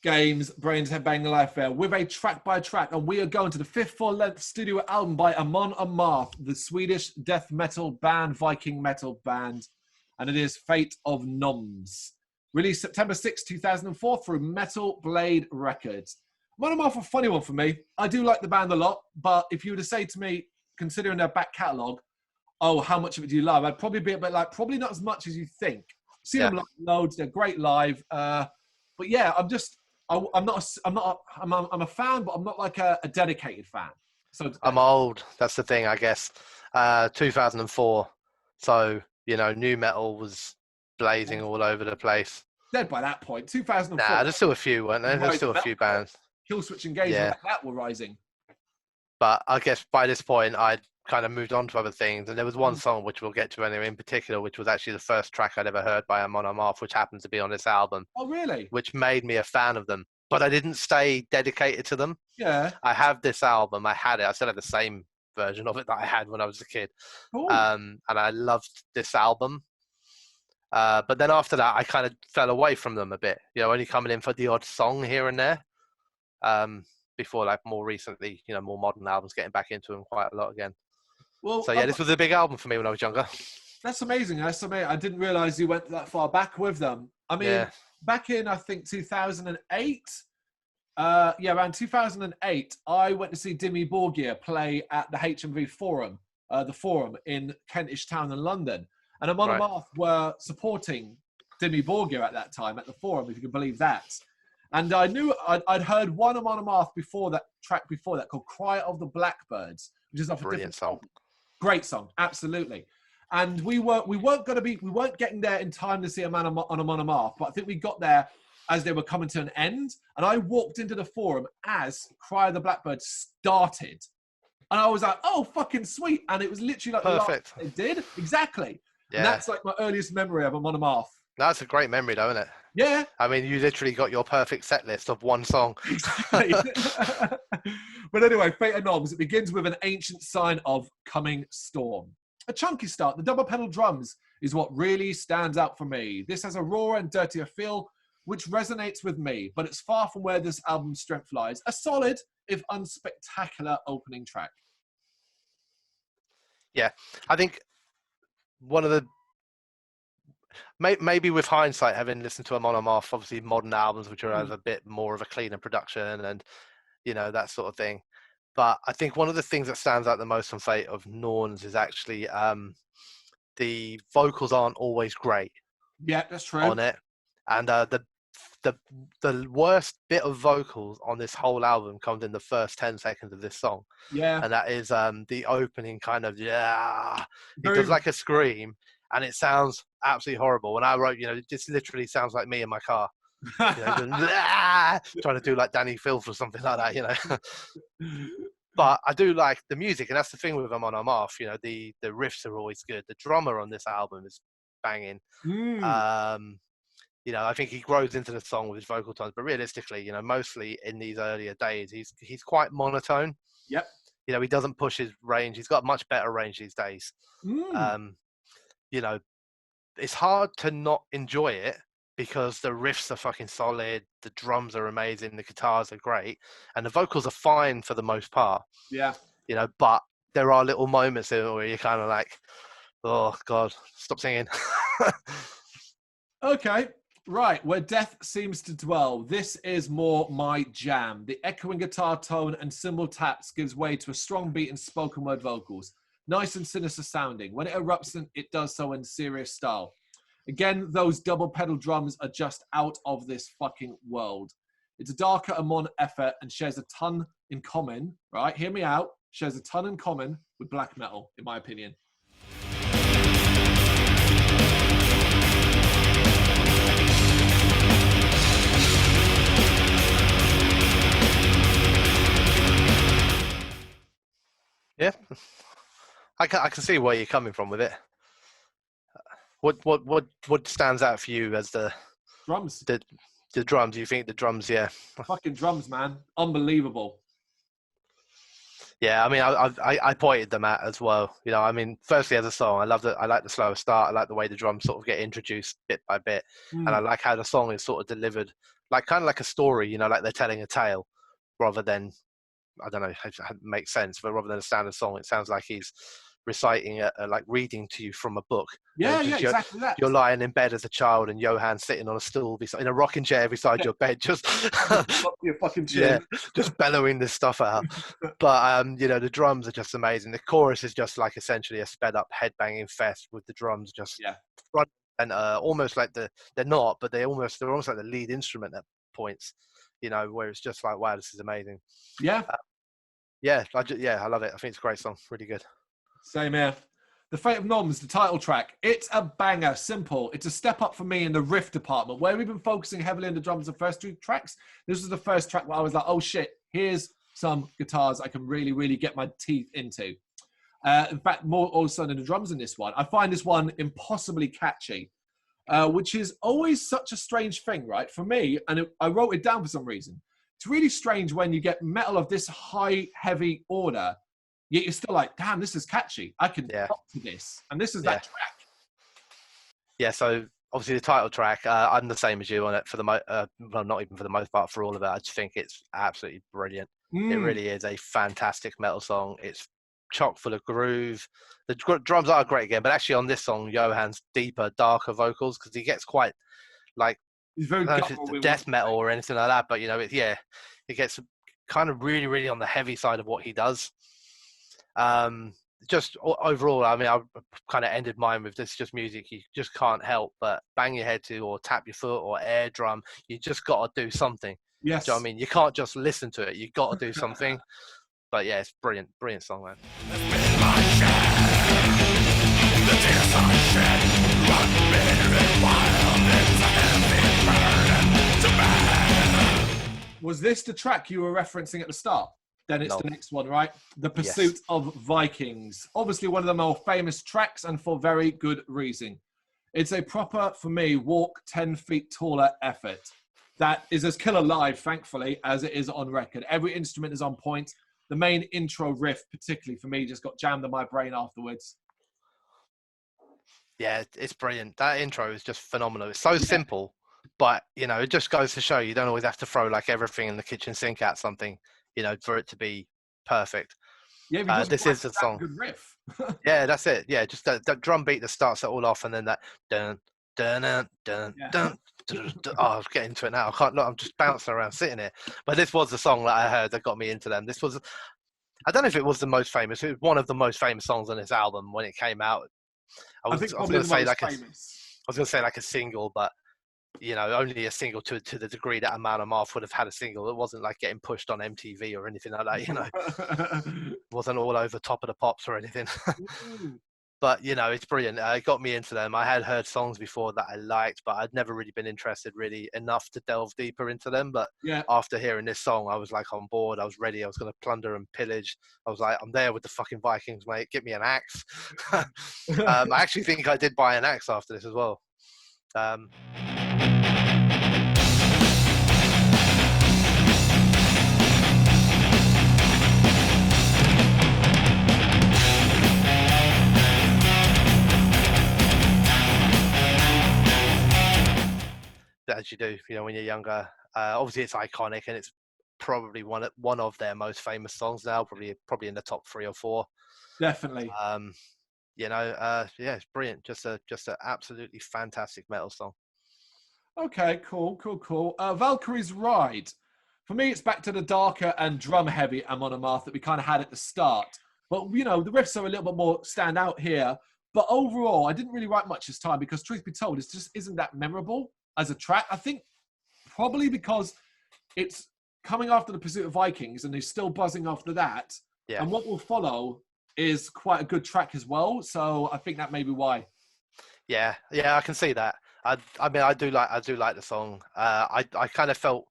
Games, Brrraains Head-Banging Life there with a track by track, and we are going to the fifth full-length studio album by Amon Amarth, the Swedish death metal band, Viking metal band, and it is Fate of Norns. Released September 6, 2004 through Metal Blade Records. Amon Amarth, a funny one for me. I do like the band a lot, but if you were to say to me, considering their back catalogue, oh, how much of it do you love? I'd probably be a bit like, probably not as much as you think. See them loads, they're great live, but yeah, I'm a fan, but I'm not like a dedicated fan. So I'm old. That's the thing, I guess. 2004. So, new metal was blazing all over the place. Dead by that point. 2004. Nah, there's still a few, weren't there? There's still a few bands. Killswitch Engagement, like that were rising. But I guess by this point, I'd kind of moved on to other things. And there was one song, which we'll get to anyway, in particular, which was actually the first track I'd ever heard by Amon Amarth, which happened to be on this album. Oh, really? Which made me a fan of them. But I didn't stay dedicated to them. Yeah. I have this album. I had it. I still have the same version of it that I had when I was a kid. Cool. And I loved this album. But then after that, I kind of fell away from them a bit. Only coming in for the odd song here and there. Before, like, more recently, more modern albums, getting back into them quite a lot again. Well, so yeah, this was a big album for me when I was younger. That's amazing. I didn't realize you went that far back with them. I mean, back in, I think, 2008, around 2008, I went to see Dimmy Borgir play at the HMV Forum, the Forum in Kentish Town in London. And Amon Amarth were supporting Dimmy Borgir at that time at the Forum, if you can believe that. And I knew I'd heard one Amon Amarth track before that called Cry of the Blackbirds, which is off a different song. Great song, absolutely. And we weren't getting there in time to see Amon Amarth, but I think we got there as they were coming to an end. And I walked into the Forum as Cry of the Blackbirds started. And I was like, oh, fucking sweet. And it was literally like perfect. It did, exactly. Yeah. And that's like my earliest memory of Amon Amarth. That's a great memory, though, isn't it? Yeah. I mean, you literally got your perfect set list of one song. But anyway, Fate of Norns, it begins with an ancient sign of coming storm. A chunky start. The double pedal drums is what really stands out for me. This has a rawer and dirtier feel, which resonates with me, but it's far from where this album's strength lies. A solid, if unspectacular, opening track. Yeah, I think one of the... Maybe with hindsight, having listened to Amon Amarth, obviously modern albums, which are a bit more of a cleaner production and, that sort of thing. But I think one of the things that stands out the most on Fate of Norns is actually the vocals aren't always great. Yeah, that's true. On it. And the worst bit of vocals on this whole album comes in the first 10 seconds of this song. Yeah. And that is the opening kind of, it does like a scream. And it sounds absolutely horrible. When I wrote, it just literally sounds like me in my car. Trying to do like Danny Filth or something like that, But I do like the music, and that's the thing with Amon Amarth. The riffs are always good. The drummer on this album is banging. I think he grows into the song with his vocal tones, but realistically, mostly in these earlier days, he's quite monotone. Yep. He doesn't push his range. He's got much better range these days. It's hard to not enjoy it because the riffs are fucking solid, the drums are amazing, the guitars are great, and the vocals are fine for the most part. Yeah. But there are little moments in it where you're kind of like, oh, God, stop singing. Okay, right. Where death seems to dwell. This is more my jam. The echoing guitar tone and cymbal taps gives way to a strong beat and spoken word vocals. Nice and sinister sounding. When it erupts, it does so in serious style. Again, those double pedal drums are just out of this fucking world. It's a darker Amon effort and shares a ton in common, right? Hear me out. Shares a ton in common with black metal, in my opinion. Yeah. I can see where you're coming from with it. What stands out for you as the drums? The drums. Do you think the drums? Yeah. Fucking drums, man. Unbelievable. Yeah, I mean, I pointed them at as well. Firstly as a song, I like the slower start. I like the way the drums sort of get introduced bit by bit, and I like how the song is sort of delivered like kind of like a story, you know, like they're telling a tale rather than, I don't know if it makes sense, but rather than a standard song, it sounds like he's reciting like reading to you from a book. Yeah, yeah, exactly that. You're lying in bed as a child, and Johan's sitting on a stool in a rocking chair beside your bed, just your fucking chin. just bellowing this stuff out. But you know, the drums are just amazing. The chorus is just like essentially a sped up headbanging fest with the drums just front and almost like they're not, but they're almost like the lead instrument at points. You know, where it's just like, wow, this is amazing. Yeah. I love it. I think it's a great song. Really good. Same here. The Fate of Norns, the title track. It's a banger. Simple. It's a step up for me in the riff department, where we've been focusing heavily on the drums the first 2 tracks. This was the first track where I was like, oh shit, here's some guitars I can really, really get my teeth into. In fact, more also than the drums in this one. I find this one impossibly catchy, which is always such a strange thing, right? For me, and I wrote it down for some reason. It's really strange when you get metal of this high, heavy order, yet you're still like, damn, this is catchy. I can pop to this. And this is that track. Yeah, so obviously the title track, I'm the same as you on it for the well, not even for the most part, for all of it. I just think it's absolutely brilliant. It really is a fantastic metal song. It's chock full of groove. The drums are great again, but actually on this song, Johan's deeper, darker vocals, because he gets quite like, he's very death metal or anything like that, but you know, it gets kind of really, really on the heavy side of what he does. Just overall, I mean, I kind of ended mine with this just music you just can't help but bang your head to, or tap your foot, or air drum. You just got to do something. Yes. Do you know what I mean? You can't just listen to it. You got to do something. But yeah, it's brilliant song, man. Was this the track you were referencing at the start? Then it's the next one, right? The Pursuit of Vikings. Obviously one of the more famous tracks, and for very good reason. It's a proper, for me, walk 10 feet taller effort. That is as killer live, thankfully, as it is on record. Every instrument is on point. The main intro riff, particularly for me, just got jammed in my brain afterwards. Yeah, it's brilliant. That intro is just phenomenal. It's so simple, but, you know, it just goes to show you don't always have to throw like everything in the kitchen sink at something, you know, for it to be perfect. Yeah, this is the song. Good riff. Yeah, that's it. Yeah, just that drum beat that starts it all off, and then that dun dun dun dun dun. Oh, I'll get into it now. I can't look. I'm just bouncing around sitting here. But this was the song that I heard that got me into them. This was, I don't know if it was the most famous. It was one of the most famous songs on this album when it came out. I was going to say like a single, but you know, only a single to the degree that Amon Amarth would have had a single. It wasn't like getting pushed on MTV or anything like that. You know, it wasn't all over Top of the Pops or anything. But, you know, it's brilliant. It got me into them. I had heard songs before that I liked, but I'd never really been interested really enough to delve deeper into them. But after hearing this song, I was like on board. I was ready. I was going to plunder and pillage. I was like, I'm there with the fucking Vikings, mate. Get me an axe. I actually think I did buy an axe after this as well. As you do, you know, when you're younger. Obviously, it's iconic, and it's probably one of their most famous songs now. Probably in the top 3 or 4. Definitely. You know, it's brilliant. Just an absolutely fantastic metal song. Okay, cool. Valkyrie's Ride. For me, it's back to the darker and drum-heavy Amon Amarth that we kind of had at the start. But, you know, the riffs are a little bit more stand out here. But overall, I didn't really write much this time because, truth be told, it just isn't that memorable as a track. I think probably because it's coming after the Pursuit of Vikings and they're still buzzing after that. Yeah. And what will follow is quite a good track as well. So I think that may be why. Yeah, I can see that. I mean, I do like the song. I kind of felt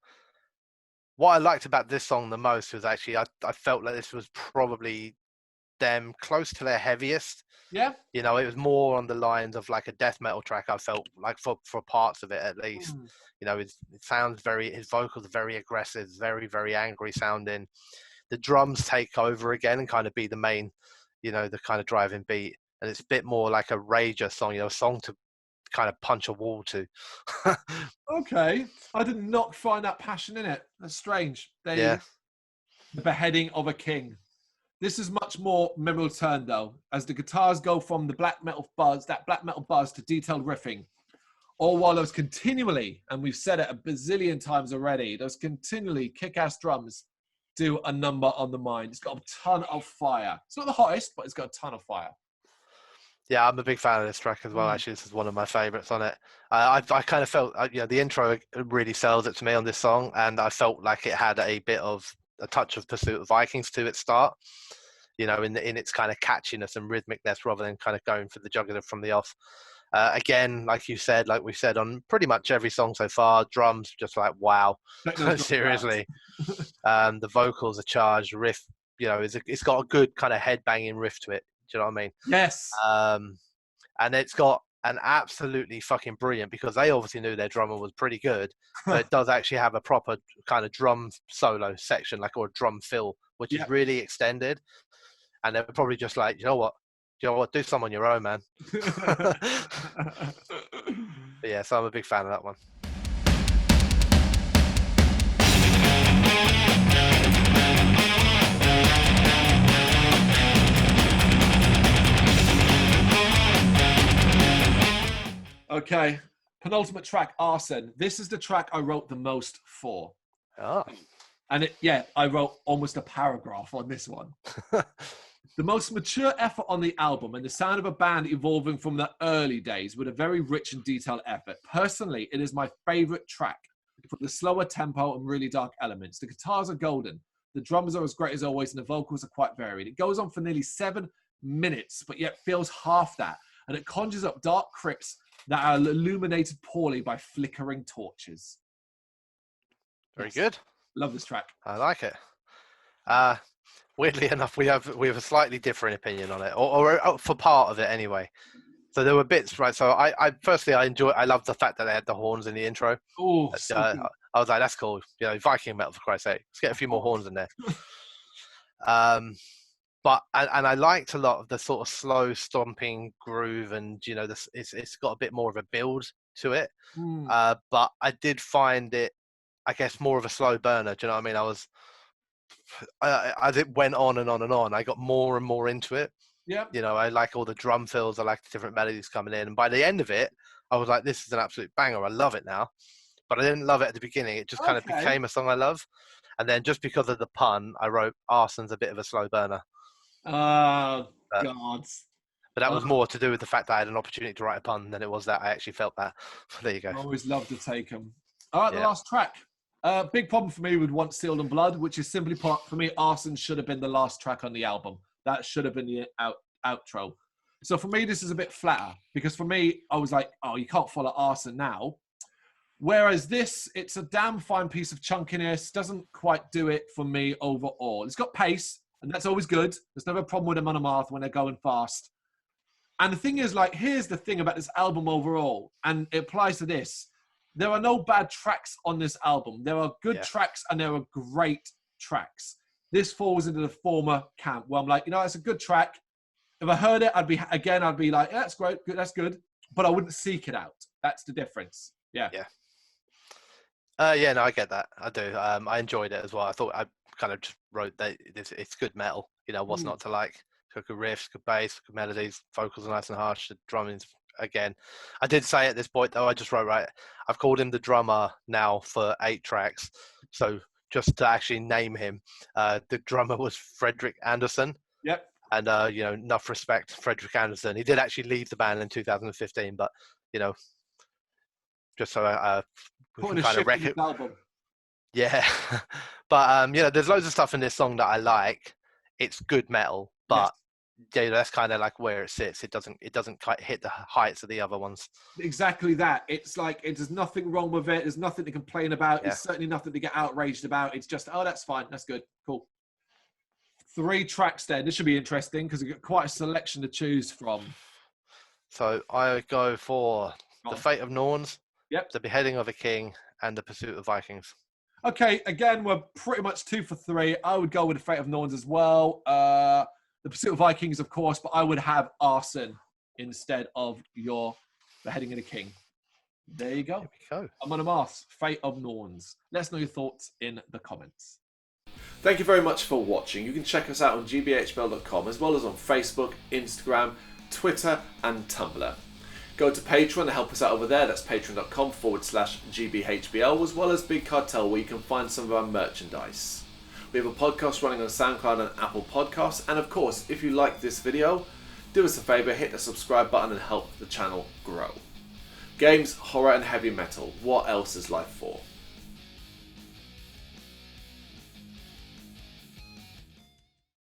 what I liked about this song the most was actually I felt like this was probably them close to their heaviest. Yeah. You know, it was more on the lines of like a death metal track, I felt like for parts of it at least. You know, it sounds his vocals are very aggressive, very, very angry sounding. The drums take over again and kind of be the main, you know, the kind of driving beat. And it's a bit more like a rager song, you know, a song to kind of punch a wall to. Okay, I did not find that passion in it. That's strange. Yeah. The Beheading of a King. This is much more memorable turn though, as the guitars go from the black metal buzz to detailed riffing. All while those continually, and we've said it a bazillion times already, those continually kick-ass drums do a number on the mind. It's got a ton of fire. It's not the hottest, but it's got a ton of fire. Yeah, I'm a big fan of this track as well. Actually, this is one of my favorites on it. I kind of felt, the intro really sells it to me on this song, and I felt like it had a touch of Pursuit of Vikings to its start. In its kind of catchiness and rhythmicness, rather than kind of going for the jugular from the off. Again, like you said, like we've said on pretty much every song so far, drums just like wow, seriously. The vocals are charged, riff, it's got a good kind of head-banging riff to it. Do you know what I mean? Yes. And it's got an absolutely fucking brilliant, because they obviously knew their drummer was pretty good, but it does actually have a proper kind of drum solo section, or a drum fill, which is really extended. And they're probably just like, you know what, do some on your own, man. But yeah, so I'm a big fan of that one. Okay, penultimate track, Arson. This is the track I wrote the most for. Oh. And I wrote almost a paragraph on this one. The most mature effort on the album, and the sound of a band evolving from the early days with a very rich and detailed effort. Personally, it is my favorite track for the slower tempo and really dark elements. The guitars are golden. The drums are as great as always, and the vocals are quite varied. It goes on for nearly 7 minutes, but yet feels half that. And it conjures up dark crypts that are illuminated poorly by flickering torches. Very good. Love this track. I like it. Weirdly enough, we have a slightly different opinion on it, or for part of it anyway. So there were bits, right? So I love the fact that they had the horns in the intro. Oh, I was like, that's cool. Viking metal, for Christ's sake. Let's get a few more horns in there. But I liked a lot of the sort of slow stomping groove, and it's got a bit more of a build to it. But I did find it, I guess, more of a slow burner. Do you know what I mean? As it went on and on and on, I got more and more into it. Yeah. I like all the drum fills. I like the different melodies coming in. And by the end of it, I was like, this is an absolute banger. I love it now. But I didn't love it at the beginning. It just kind of became a song I love. And then just because of the pun, I wrote Arson's a bit of a slow burner. Oh, God. But that was more to do with the fact that I had an opportunity to write a pun than it was that I actually felt that. There you go. I always love to take them. All right, the last track. Big problem for me with Once Sealed in Blood, which is simply put, for me, Arson should have been the last track on the album. That should have been the outro. So for me, this is a bit flatter, because for me, I was like, oh, you can't follow Arson now. Whereas this, it's a damn fine piece of chunkiness, doesn't quite do it for me overall. It's got pace, and that's always good. There's never a problem with Amon Amarth when they're going fast. And the thing is, here's the thing about this album overall, and it applies to this. There are no bad tracks on this album. There are good tracks, and there are great tracks. This falls into the former camp, where I'm like, it's a good track. If I heard it, I'd be like, yeah, that's great, good, that's good. But I wouldn't seek it out. That's the difference. Yeah. Yeah. No, I get that. I do. I enjoyed it as well. I thought I kind of just wrote that it's good metal. What's not to like? Good riffs, good bass, good melodies, vocals are nice and harsh. The drumming's, again, I did say at this point though, I just wrote, right, I've called him the drummer now for 8 tracks. So just to actually name him, the drummer was Fredrik Andersson. Yep. And enough respect, Fredrik Andersson. He did actually leave the band in 2015, but just so we can kind of wreck it. Yeah. But there's loads of stuff in this song that I like. It's good metal, but that's kind of like where it sits. It doesn't quite hit the heights of the other ones. Exactly that. It's like there's nothing wrong with it. There's nothing to complain about. There's certainly nothing to get outraged about. It's just, oh, that's fine. That's good. Cool. 3 tracks then. This should be interesting because we've got quite a selection to choose from. So I go for The Fate of Norns, The Beheading of a King, and The Pursuit of Vikings. Okay, again, we're pretty much 2 for 3. I would go with The Fate of Norns as well. The Pursuit of Vikings, of course, but I would have Arson instead of your Beheading a King. There you go. There we go. Amon Amarth, Fate of Norns. Let us know your thoughts in the comments. Thank you very much for watching. You can check us out on gbhbl.com as well as on Facebook, Instagram, Twitter and Tumblr. Go to Patreon and help us out over there. That's patreon.com/gbhbl, as well as Big Cartel, where you can find some of our merchandise. We have a podcast running on SoundCloud and Apple Podcasts. And of course, if you like this video, do us a favour, hit the subscribe button and help the channel grow. Games, horror and heavy metal. What else is life for?